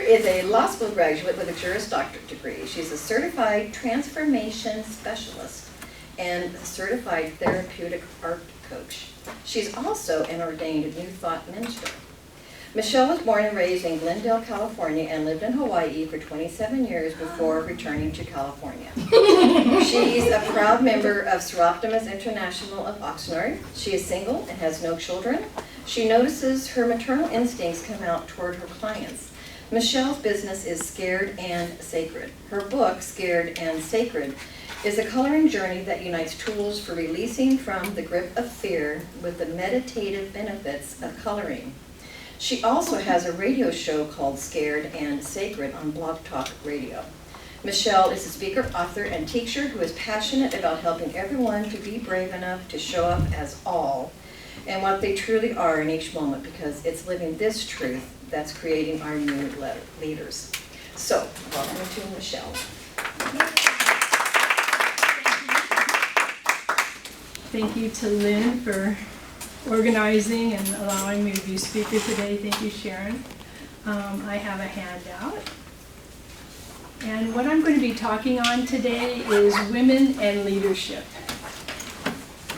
is a law school graduate with a Juris Doctorate degree. She's a certified transformation specialist and a certified therapeutic art coach. She's also an ordained New Thought minister. Michelle was born and raised in Glendale, California, and lived in Hawaii for 27 years before returning to California. She's a proud member of Seroptimus International of Oxnard. She is single and has no children. She notices her maternal instincts come out toward her clients. Michelle's business is Scared and Sacred. Her book, Scared and Sacred, is a coloring journey that unites tools for releasing from the grip of fear with the meditative benefits of coloring. She also has a radio show called Scared and Sacred on Blog Talk Radio. Michelle is a speaker, author, and teacher who is passionate about helping everyone to be brave enough to show up as all and what they truly are in each moment, because it's living this truth that's creating our new leaders. So, welcome to Michelle. Thank you to Lynn for organizing and allowing me to be speaker today. Thank you, Sharon. I have a handout. And what I'm going to be talking on today is women and leadership.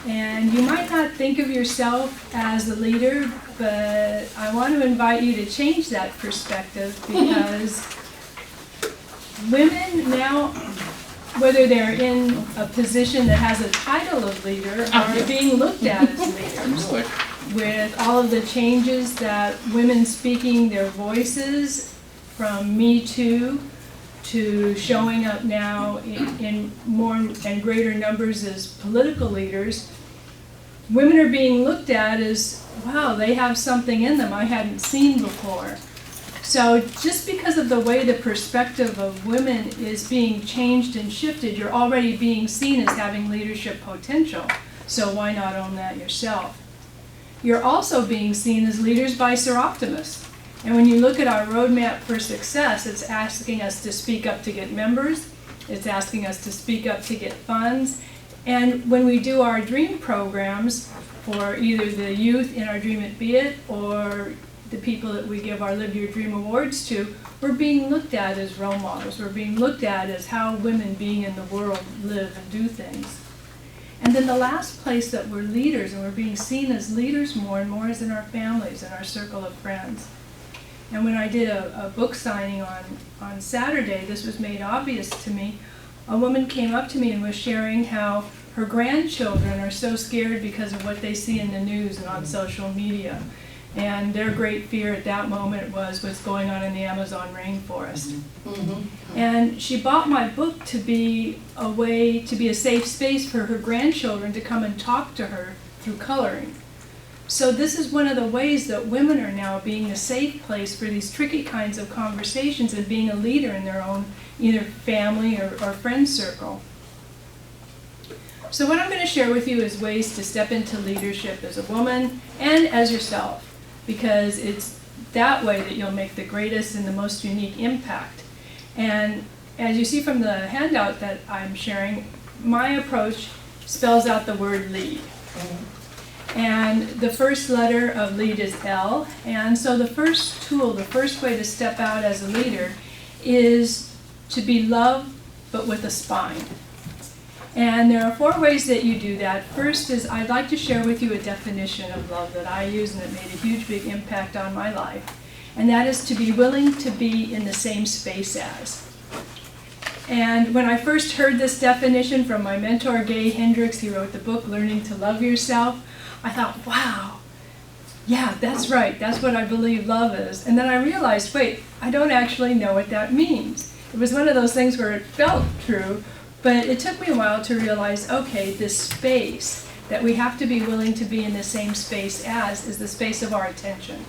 And you might not think of yourself as a leader, but I want to invite you to change that perspective, because women now, whether they're in a position that has a title of leader, are being looked at as leaders. With all of the changes that women speaking their voices, from Me Too to showing up now in more and greater numbers as political leaders, women are being looked at as, wow, they have something in them I hadn't seen before. So just because of the way the perspective of women is being changed and shifted, you're already being seen as having leadership potential. So why not own that yourself? You're also being seen as leaders by Seroptimus. And when you look at our roadmap for success, it's asking us to speak up to get members. It's asking us to speak up to get funds. And when we do our dream programs for either the youth in our Dream It Be It or the people that we give our Live Your Dream Awards to, we're being looked at as role models. We're being looked at as how women being in the world live and do things. And then the last place that we're leaders, and we're being seen as leaders more and more, is in our families and our circle of friends. And when I did a book signing on Saturday, this was made obvious to me. A woman came up to me and was sharing how her grandchildren are so scared because of what they see in the news and on social media. And their great fear at that moment was what's going on in the Amazon rainforest. Mm-hmm. And she bought my book to be a way, to be a safe space for her grandchildren to come and talk to her through coloring. So this is one of the ways that women are now being a safe place for these tricky kinds of conversations and being a leader in their own either family or friend circle. So what I'm going to share with you is ways to step into leadership as a woman and as yourself, because it's that way that you'll make the greatest and the most unique impact. And as you see from the handout that I'm sharing, my approach spells out the word lead. Mm-hmm. And the first letter of lead is L. And so the first tool, the first way to step out as a leader is to be love, but with a spine. And there are 4 ways that you do that. First is I'd like to share with you a definition of love that I use and that made a huge, big impact on my life. And that is to be willing to be in the same space as. And when I first heard this definition from my mentor, Gay Hendricks, he wrote the book, Learning to Love Yourself, I thought, wow, yeah, that's right. That's what I believe love is. And then I realized, wait, I don't actually know what that means. It was one of those things where it felt true, but it took me a while to realize, okay, this space that we have to be willing to be in the same space as is the space of our attention.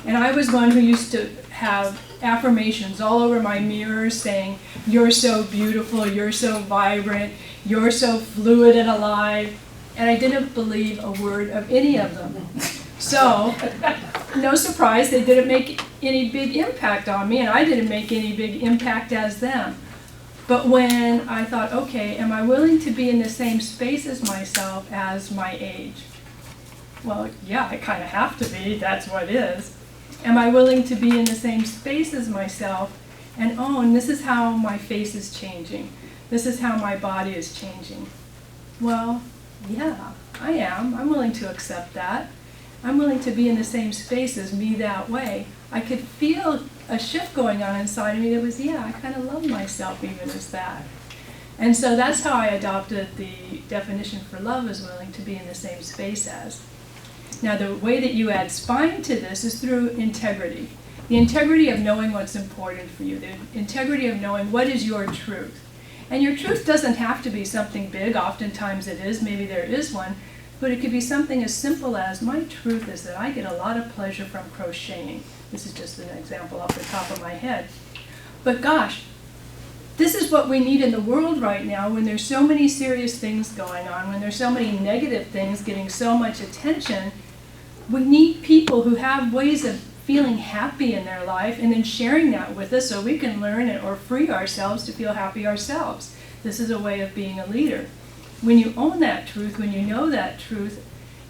And I was one who used to have affirmations all over my mirror saying, you're so beautiful, you're so vibrant, you're so fluid and alive. And I didn't believe a word of any of them. So, no surprise, they didn't make any big impact on me, and I didn't make any big impact as them. But when I thought, okay, am I willing to be in the same space as myself as my age? Well, yeah, I kind of have to be, that's what it is. Am I willing to be in the same space as myself and own this is how my face is changing? This is how my body is changing. Well, yeah, I am. I'm willing to accept that. I'm willing to be in the same space as me that way. I could feel a shift going on inside of me that was, yeah, I kind of love myself even as that. And so that's how I adopted the definition for love, as willing to be in the same space as. Now, the way that you add spine to this is through integrity. The integrity of knowing what's important for you. The integrity of knowing what is your truth. And your truth doesn't have to be something big. Oftentimes it is. Maybe there is one. But it could be something as simple as, my truth is that I get a lot of pleasure from crocheting. This is just an example off the top of my head. But gosh, this is what we need in the world right now when there's so many serious things going on, when there's so many negative things getting so much attention. We need people who have ways of feeling happy in their life and then sharing that with us so we can learn it or free ourselves to feel happy ourselves. This is a way of being a leader. When you own that truth, when you know that truth,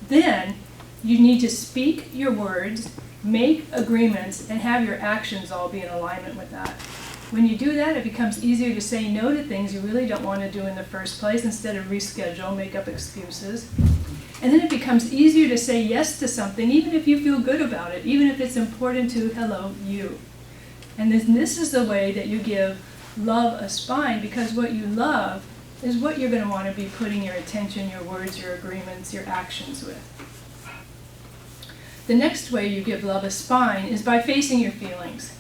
then you need to speak your words, make agreements, and have your actions all be in alignment with that. When you do that, it becomes easier to say no to things you really don't want to do in the first place instead of reschedule, make up excuses. And then it becomes easier to say yes to something even if you feel good about it, even if it's important to, hello, you. And this is the way that you give love a spine, because what you love is what you're going to want to be putting your attention, your words, your agreements, your actions with. The next way you give love a spine is by facing your feelings.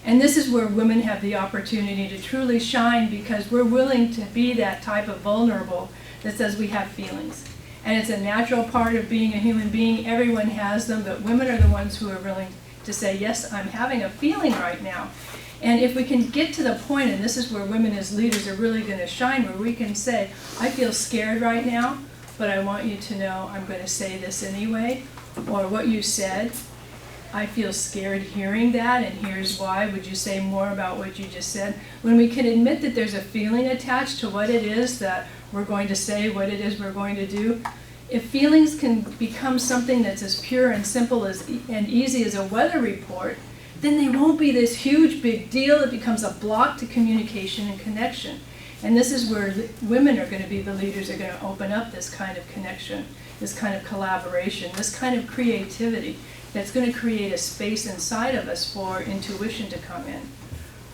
And this is where women have the opportunity to truly shine, because we're willing to be that type of vulnerable that says we have feelings. And it's a natural part of being a human being. Everyone has them, but women are the ones who are willing to say, yes, I'm having a feeling right now. And if we can get to the point, and this is where women as leaders are really going to shine, where we can say, I feel scared right now, but I want you to know I'm going to say this anyway. Or what you said, I feel scared hearing that, and here's why. Would you say more about what you just said? When we can admit that there's a feeling attached to what it is that we're going to say, what it is we're going to do, if feelings can become something that's as pure and simple as and easy as a weather report, then they won't be this huge big deal. It becomes a block to communication and connection. And this is where women are going to be the leaders, are going to open up this kind of connection, this kind of collaboration, this kind of creativity that's going to create a space inside of us for intuition to come in,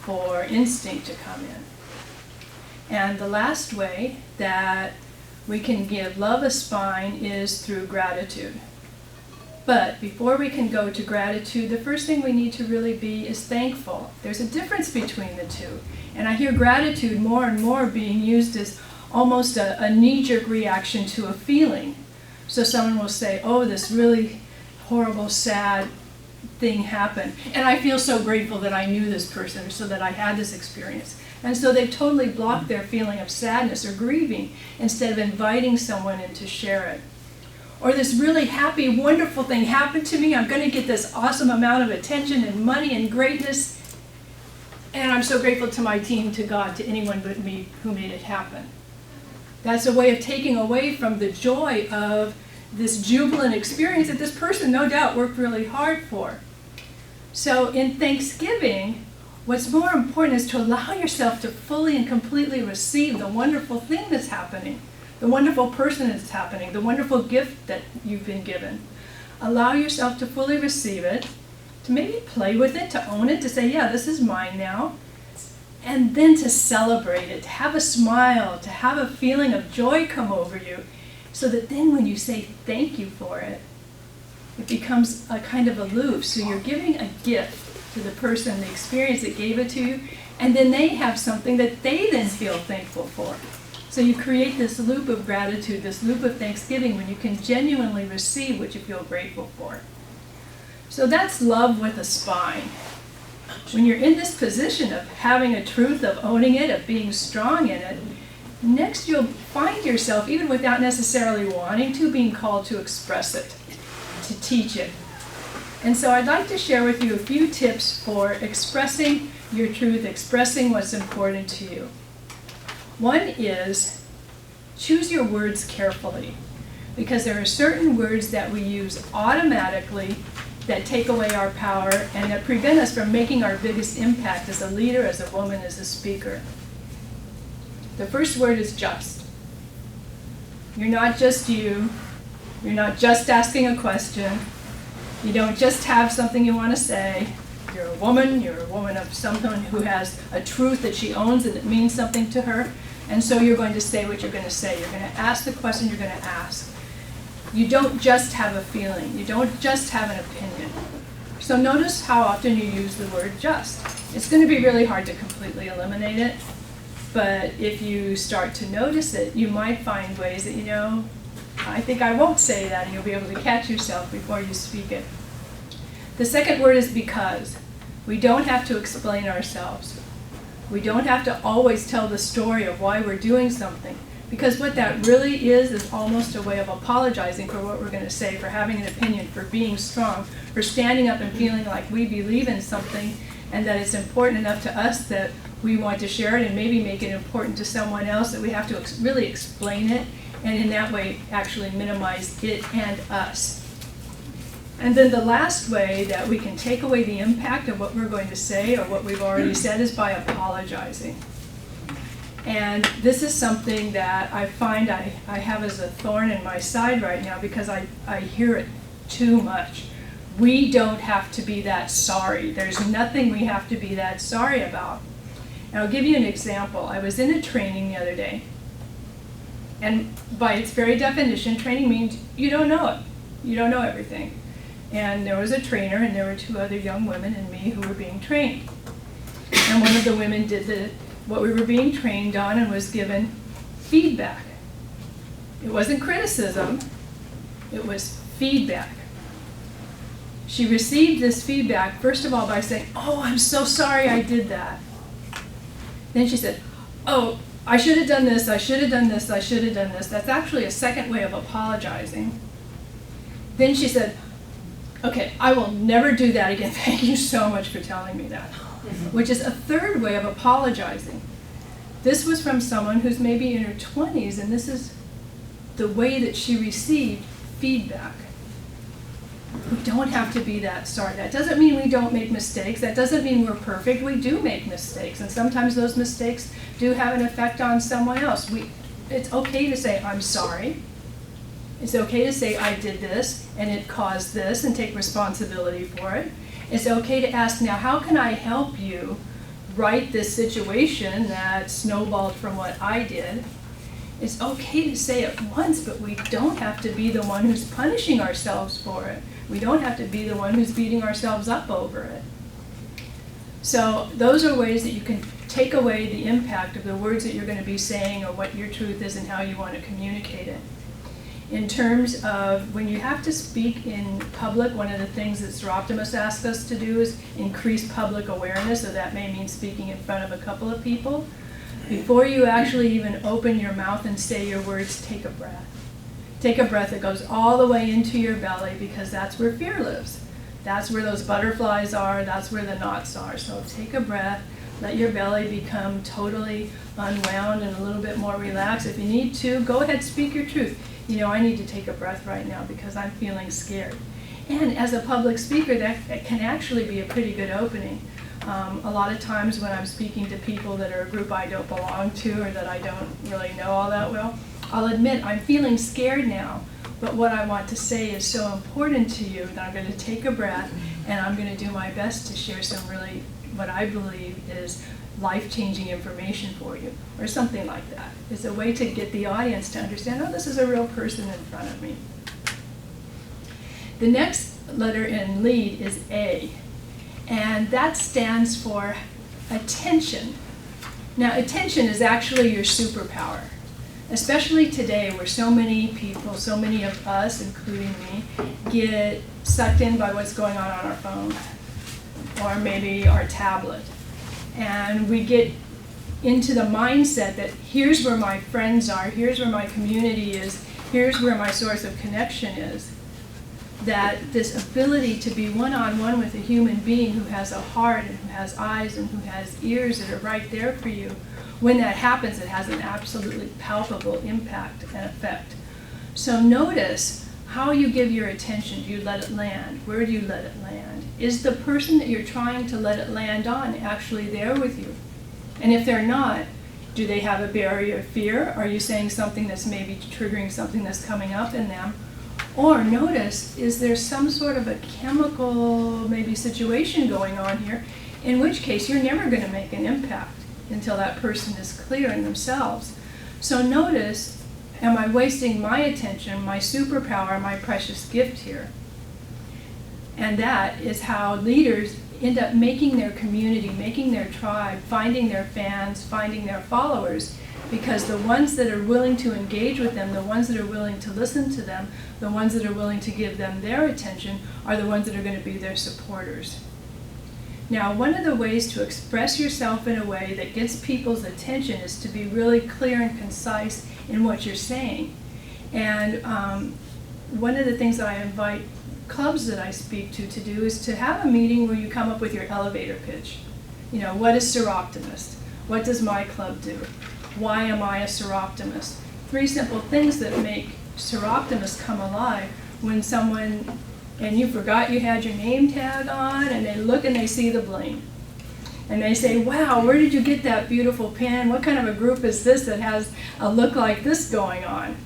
for instinct to come in. And the last way that we can give love a spine is through gratitude. But before we can go to gratitude, the first thing we need to really be is thankful. There's a difference between the two. And I hear gratitude more and more being used as almost a knee-jerk reaction to a feeling. So someone will say, oh, this really horrible, sad thing happened. And I feel so grateful that I knew this person, so that I had this experience. And so they've totally blocked their feeling of sadness or grieving instead of inviting someone in to share it. Or this really happy, wonderful thing happened to me. I'm going to get this awesome amount of attention and money and greatness. And I'm so grateful to my team, to God, to anyone but me who made it happen. That's a way of taking away from the joy of this jubilant experience that this person, no doubt, worked really hard for. So in Thanksgiving, what's more important is to allow yourself to fully and completely receive the wonderful thing that's happening, the wonderful person that's happening, the wonderful gift that you've been given. Allow yourself to fully receive it, to maybe play with it, to own it, to say, yeah, this is mine now. And then to celebrate it, to have a smile, to have a feeling of joy come over you, so that then when you say thank you for it, it becomes a kind of aloof. So you're giving a gift to the person, the experience that gave it to you, and then they have something that they then feel thankful for. So you create this loop of gratitude, this loop of thanksgiving, when you can genuinely receive what you feel grateful for. So that's love with a spine. When you're in this position of having a truth, of owning it, of being strong in it, next you'll find yourself, even without necessarily wanting to, being called to express it, to teach it. And so I'd like to share with you a few tips for expressing your truth, expressing what's important to you. One is, choose your words carefully, because there are certain words that we use automatically that take away our power and that prevent us from making our biggest impact as a leader, as a woman, as a speaker. The first word is just. You're not just you. You're not just asking a question. You don't just have something you want to say. You're a woman of someone who has a truth that she owns and that means something to her. And so you're going to say what you're going to say. You're going to ask the question you're going to ask. You don't just have a feeling. You don't just have an opinion. So notice how often you use the word just. It's going to be really hard to completely eliminate it. But if you start to notice it, you might find ways that, I think I won't say that, and you'll be able to catch yourself before you speak it. The second word is because. We don't have to explain ourselves. We don't have to always tell the story of why we're doing something, because what that really is almost a way of apologizing for what we're going to say, for having an opinion, for being strong, for standing up and feeling like we believe in something and that it's important enough to us that we want to share it and maybe make it important to someone else, that we have to really explain it, and in that way actually minimize it and us. And then the last way that we can take away the impact of what we're going to say or what we've already said is by apologizing. And this is something that I find I have as a thorn in my side right now, because I hear it too much. We don't have to be that sorry. There's nothing we have to be that sorry about. And I'll give you an example. I was in a training the other day. And by its very definition, training means you don't know it. You don't know everything. And there was a trainer, and there were 2 other young women and me who were being trained. And one of the women did what we were being trained on and was given feedback. It wasn't criticism, it was feedback. She received this feedback, first of all, by saying, "Oh, I'm so sorry I did that." Then she said, "Oh, I should have done this, I should have done this, I should have done this." That's actually a second way of apologizing. Then she said, "Okay, I will never do that again. Thank you so much for telling me that." Which is a third way of apologizing. This was from someone who's maybe in her 20s, and this is the way that she received feedback. We don't have to be that sorry. That doesn't mean we don't make mistakes. That doesn't mean we're perfect. We do make mistakes, and sometimes those mistakes do have an effect on someone else. It's okay to say, "I'm sorry." It's okay to say, "I did this, and it caused this," and take responsibility for it. It's okay to ask, "Now, how can I help you right this situation that snowballed from what I did?" It's okay to say it once, but we don't have to be the one who's punishing ourselves for it. We don't have to be the one who's beating ourselves up over it. So those are ways that you can take away the impact of the words that you're going to be saying or what your truth is and how you want to communicate it. In terms of when you have to speak in public, one of the things that Sir Optimus asks us to do is increase public awareness, so that may mean speaking in front of a couple of people. Before you actually even open your mouth and say your words, take a breath. Take a breath that goes all the way into your belly, because that's where fear lives. That's where those butterflies are, that's where the knots are. So take a breath, let your belly become totally unwound and a little bit more relaxed. If you need to, go ahead, speak your truth. I need to take a breath right now because I'm feeling scared. And as a public speaker, that can actually be a pretty good opening. A lot of times when I'm speaking to people that are a group I don't belong to or that I don't really know all that well, I'll admit I'm feeling scared now, but what I want to say is so important to you that I'm going to take a breath and I'm going to do my best to share some really, what I believe is life-changing information for you, or something like that. It's a way to get the audience to understand, oh, this is a real person in front of me. The next letter in lead is A, and that stands for attention. Now, attention is actually your superpower, especially today where so many people, so many of us, including me, get sucked in by what's going on our phone or maybe our tablet. And we get into the mindset that here's where my friends are, here's where my community is, here's where my source of connection is. That this ability to be one-on-one with a human being who has a heart and who has eyes and who has ears that are right there for you, when that happens, it has an absolutely palpable impact and effect. So notice how you give your attention. Do you let it land? Where do you let it land? Is the person that you're trying to let it land on actually there with you? And if they're not, do they have a barrier of fear? Are you saying something that's maybe triggering something that's coming up in them? Or notice, is there some sort of a chemical maybe situation going on here, in which case you're never going to make an impact until that person is clear in themselves. So notice, am I wasting my attention, my superpower, my precious gift here? And that is how leaders end up making their community, making their tribe, finding their fans, finding their followers, because the ones that are willing to engage with them, the ones that are willing to listen to them, the ones that are willing to give them their attention are the ones that are going to be their supporters. Now, one of the ways to express yourself in a way that gets people's attention is to be really clear and concise in what you're saying. And one of the things that I invite clubs that I speak to do is to have a meeting where you come up with your elevator pitch. You know, what is Seroptimist? What does my club do? Why am I a Seroptimist? 3 simple things that make Seroptimists come alive when someone, and you forgot you had your name tag on, and they look and they see the bling. And they say, wow, where did you get that beautiful pin? What kind of a group is this that has a look like this going on?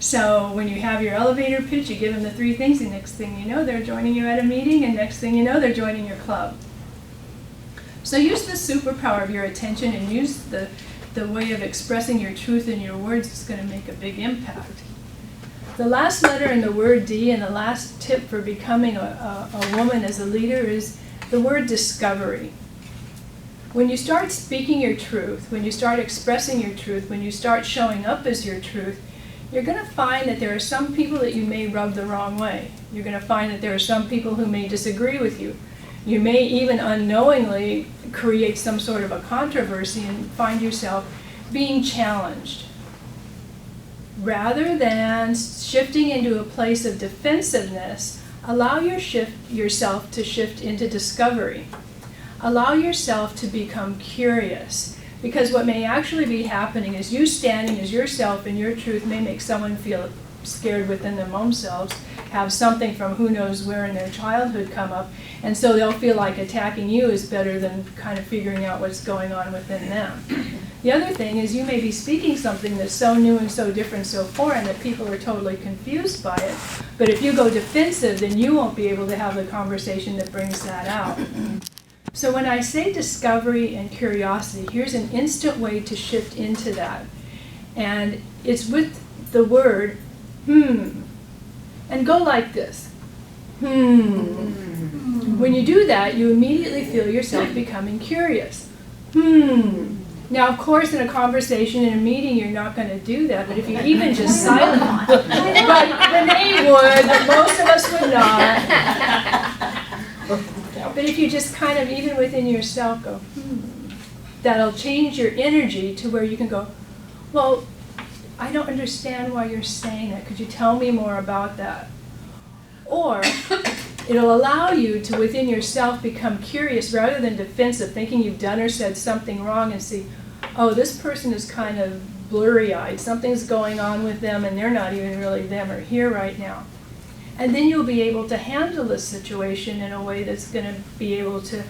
So when you have your elevator pitch, you give them the 3 things, and next thing you know, they're joining you at a meeting, and next thing you know, they're joining your club. So use the superpower of your attention and use the way of expressing your truth in your words. It's going to make a big impact. The last letter in the word D, and the last tip for becoming a woman as a leader, is the word discovery. When you start speaking your truth, when you start expressing your truth, when you start showing up as your truth, you're going to find that there are some people that you may rub the wrong way. You're going to find that there are some people who may disagree with you. You may even unknowingly create some sort of a controversy and find yourself being challenged. Rather than shifting into a place of defensiveness, allow yourself to shift into discovery. Allow yourself to become curious. Because what may actually be happening is you standing as yourself in your truth may make someone feel scared within their own selves, have something from who knows where in their childhood come up, and so they'll feel like attacking you is better than kind of figuring out what's going on within them. The other thing is you may be speaking something that's so new and so different, so foreign, that people are totally confused by it. But if you go defensive, then you won't be able to have the conversation that brings that out. So when I say discovery and curiosity, here's an instant way to shift into that. And it's with the word, and go like this, When you do that, you immediately feel yourself becoming curious. Now, of course, in a conversation, in a meeting, you're not going to do that, but if you even just silent, but Renee would, but most of us would not. But if you just kind of, even within yourself, go, that'll change your energy to where you can go, well, I don't understand why you're saying that. Could you tell me more about that? Or it'll allow you to, within yourself, become curious rather than defensive, thinking you've done or said something wrong, and see, oh, this person is kind of blurry-eyed. Something's going on with them, and they're not even really them or here right now. And then you'll be able to handle the situation in a way that's going to be able to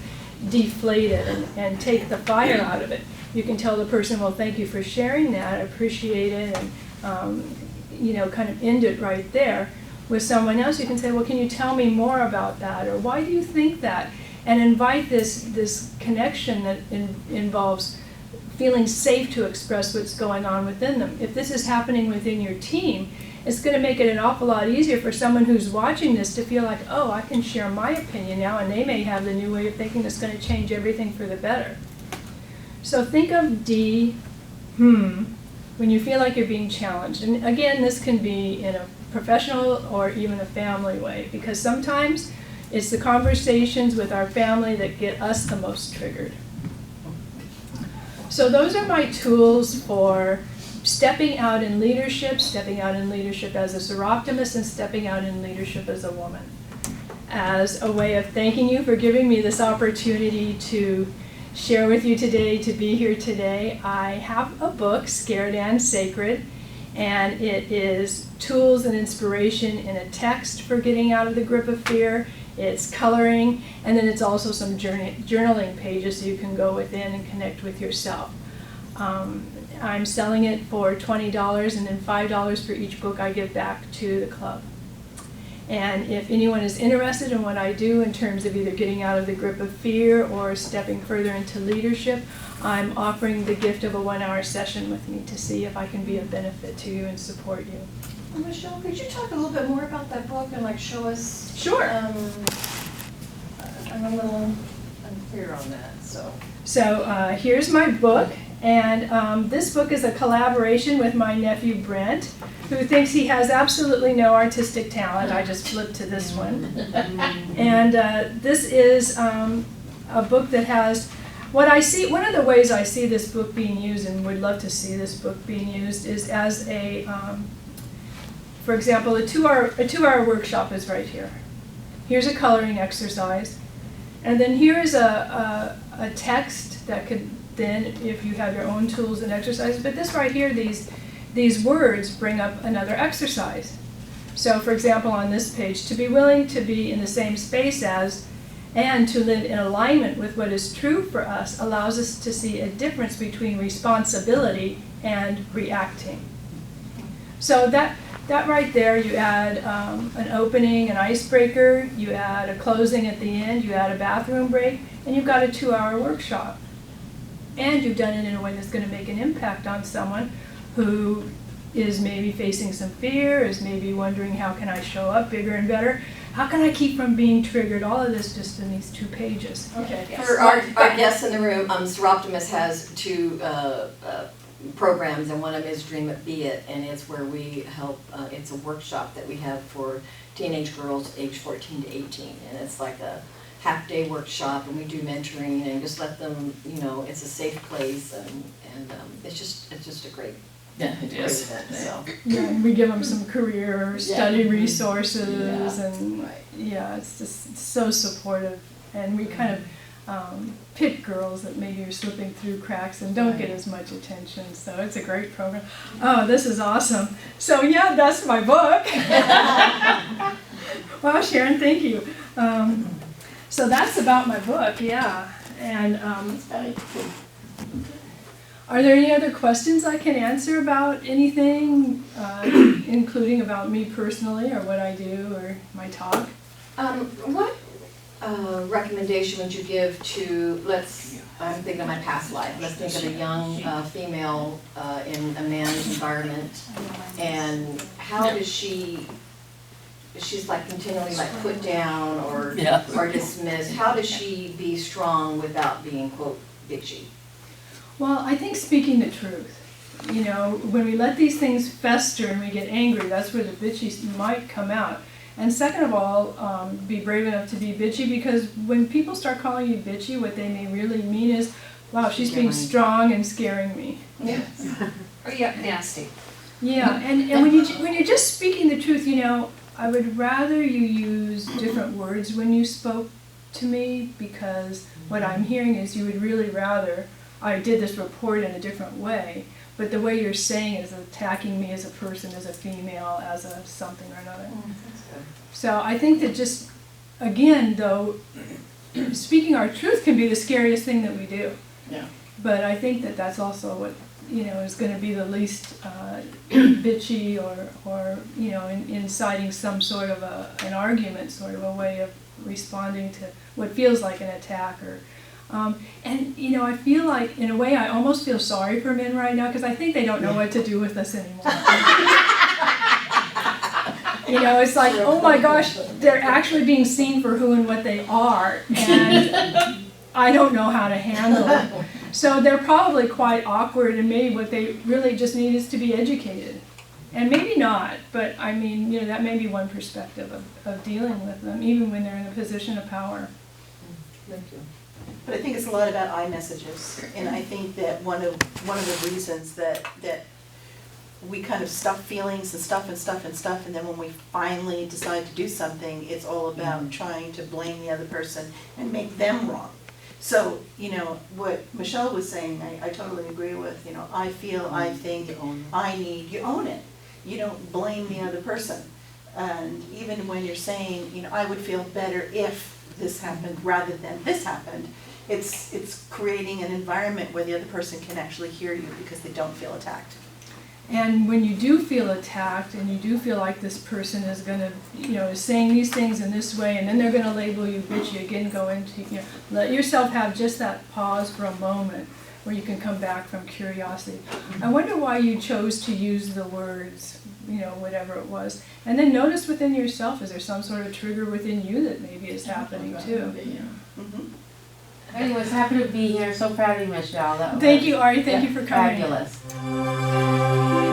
deflate it and take the fire out of it. You can tell the person, well, thank you for sharing that, I appreciate it, and kind of end it right there. With someone else, you can say, well, can you tell me more about that? Or why do you think that? And invite this connection that involves feeling safe to express what's going on within them. If this is happening within your team, it's going to make it an awful lot easier for someone who's watching this to feel like, oh, I can share my opinion now, and they may have the new way of thinking that's going to change everything for the better. So think of D, when you feel like you're being challenged. And again, this can be in a professional or even a family way, because sometimes it's the conversations with our family that get us the most triggered. So those are my tools for stepping out in leadership as a Seroptimist, and stepping out in leadership as a woman. As a way of thanking you for giving me this opportunity to share with you today, to be here today, I have a book, Scared and Sacred. And it is tools and inspiration in a text for getting out of the grip of fear. It's coloring, and then it's also some journaling pages so you can go within and connect with yourself. I'm selling it for $20, and then $5 for each book I give back to the club. And if anyone is interested in what I do in terms of either getting out of the grip of fear or stepping further into leadership, I'm offering the gift of a 1-hour session with me to see if I can be of benefit to you and support you. Well, Michelle, could you talk a little bit more about that book and like show us? Sure. I'm a little unclear on that, so. So here's my book, and this book is a collaboration with my nephew Brent, who thinks he has absolutely no artistic talent. I just flipped to this one. And this is a book that has, what I see, one of the ways I see this book being used, and would love to see this book being used, is as a, for example, a two-hour workshop is right here. Here's a coloring exercise. And then here's a text that could then, if you have your own tools and exercises, but this right here, these words bring up another exercise. So for example, on this page, to be willing to be in the same space as and to live in alignment with what is true for us allows us to see a difference between responsibility and reacting. So that right there, you add an opening, an icebreaker, you add a closing at the end, you add a bathroom break, and you've got a 2-hour workshop. And you've done it in a way that's going to make an impact on someone who is maybe facing some fear, is maybe wondering how can I show up bigger and better? How can I keep from being triggered? All of this just in these 2 pages. Okay. Yes. For our guests in the room, Seroptimus has 2 programs, and one of them is Dream It, Be It, and it's where we help, it's a workshop that we have for teenage girls aged 14 to 18, and it's like a half-day workshop, and we do mentoring and just let them, you know, it's a safe place, and it's just a great event. So. Yeah, and we give them some career study resources, and it's just so supportive, and we kind of pick girls that maybe are slipping through cracks and don't get as much attention, so it's a great program. Oh, this is awesome. So yeah, that's my book. Wow, Sharon, thank you. So that's about my book, yeah. And are there any other questions I can answer about anything, including about me personally, or what I do, or my talk? What recommendation would you give to, I'm thinking of my past life, let's think of a young female in a man's environment, and how does she's like continually like put down or dismissed, how does she be strong without being, quote, bitchy? Well, I think speaking the truth. You know, when we let these things fester and we get angry, that's where the bitchy might come out. And second of all, be brave enough to be bitchy, because when people start calling you bitchy, what they may really mean is, wow, she's being strong and scaring me. Yes. Or nasty. Yeah, and when you're just speaking the truth, you know, I would rather you use different words when you spoke to me, because what I'm hearing is you would really rather I did this report in a different way, but the way you're saying it is attacking me as a person, as a female, as a something or another. That's good. So I think that just, again, though, speaking our truth can be the scariest thing that we do. Yeah. But I think that that's also what, you know, is going to be the least bitchy or you know, inciting some sort of an argument, sort of a way of responding to what feels like an attack. Or and you know, I feel like, in a way, I almost feel sorry for men right now, because I think they don't know what to do with us anymore. You know, it's like, oh my gosh, they're actually being seen for who and what they are, and I don't know how to handle it. So they're probably quite awkward, and maybe what they really just need is to be educated. And maybe not, but I mean, you know, that may be one perspective of dealing with them, even when they're in a position of power. Thank you. But I think it's a lot about iMessages, and I think that one of the reasons that we kind of stuff feelings and stuff, and then when we finally decide to do something, it's all about trying to blame the other person and make them wrong. So, you know, what Michelle was saying, I totally agree with, you know, I feel, I think, I need, you own it. You don't blame the other person. And even when you're saying, you know, I would feel better if this happened rather than this happened, it's creating an environment where the other person can actually hear you because they don't feel attacked. And when you do feel attacked and you do feel like this person is gonna, you know, is saying these things in this way and then they're gonna label you bitchy again, go into, you know, let yourself have just that pause for a moment where you can come back from curiosity. I wonder why you chose to use the words, you know, whatever it was. And then notice within yourself, is there some sort of trigger within you that maybe is happening too? Mm-hmm. Anyways, happy to be here. So proud of you, Michelle. Thank you, Ari. Thank you for coming. Fabulous.